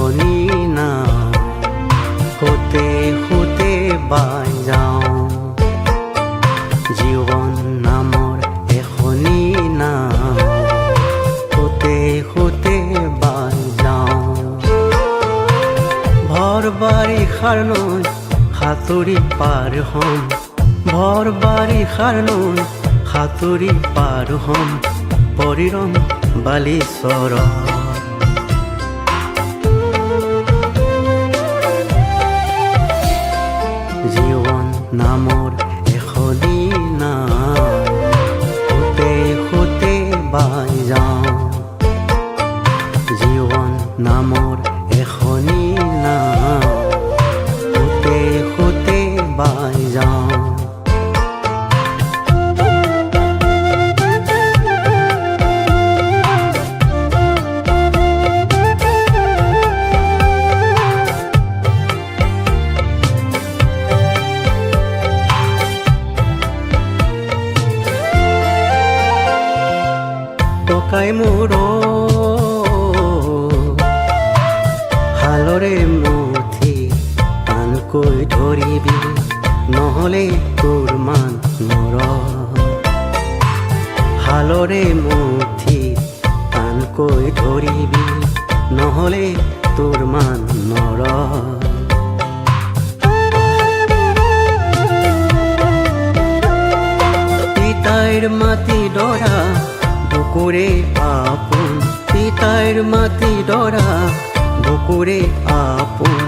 এখনি নাও হতে হতে বাই যাওঁ জীৱন নামৰ এখনি নাও হতে হতে বাই যাওঁ ভৰ বাৰিষাৰ নৈ সাঁতুৰি পাৰ হ'ম ভৰ বাৰিষাৰ নৈ সাঁতুৰি পাৰ হ'ম পৰিৰম বালিচৰত জীৱন নামৰ এখনি নাও হতে হতে বাই যাওঁ জীৱন নামৰ এখনি নাও হতে হতে বাই যাওঁ টকাই মোৰ হালৰে মুঠি টানকৈ ধৰিবি নহ'লে তোৰ মান নৰ হালৰে মুঠি টানকৈ ধৰিবি নহ'লে তোৰ মান নৰ পিতাইৰ মাটি ডৰা বুকুৰে আপোন পিতাইৰ মাটি ডৰা বুকুৰে আপোন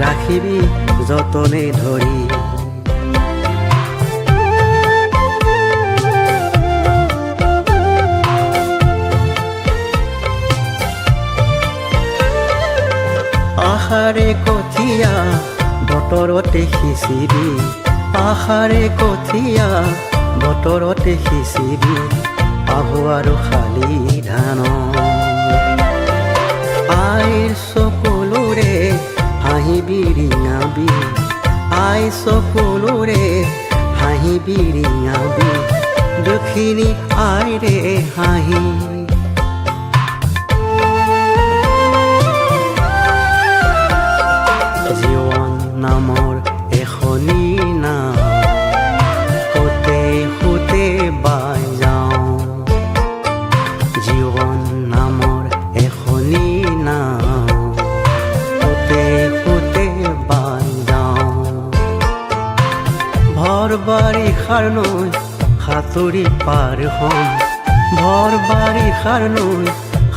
ৰাখিবি যতনে ধৰি আশাৰে কঠীয়া বতৰতে সিঁচিবি আশাৰে কঠীয়া বতৰতে সিঁচিবি আহু আৰু শালি ধান আইৰ চকুলোৰে হাঁহিবি ৰিঙাবি আই চকুলোৰে হাঁহিবি ৰিঙাবি দুখিনী আইৰে হাঁহি জীৱন নামৰ এখনি নাও হতে হতে বাই যাওঁ জীৱন নামৰ এখনি নাও হতে হতে বাই যাওঁ ভৰ বাৰিষাৰ নৈ সাঁতুৰি পাৰ হ'ম ভৰ বাৰিষাৰ নৈ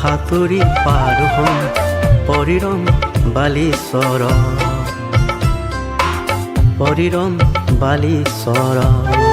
সাঁতুৰি পাৰ হ'ম পৰিৰম বালিচৰত পৰিৰম বালিচৰত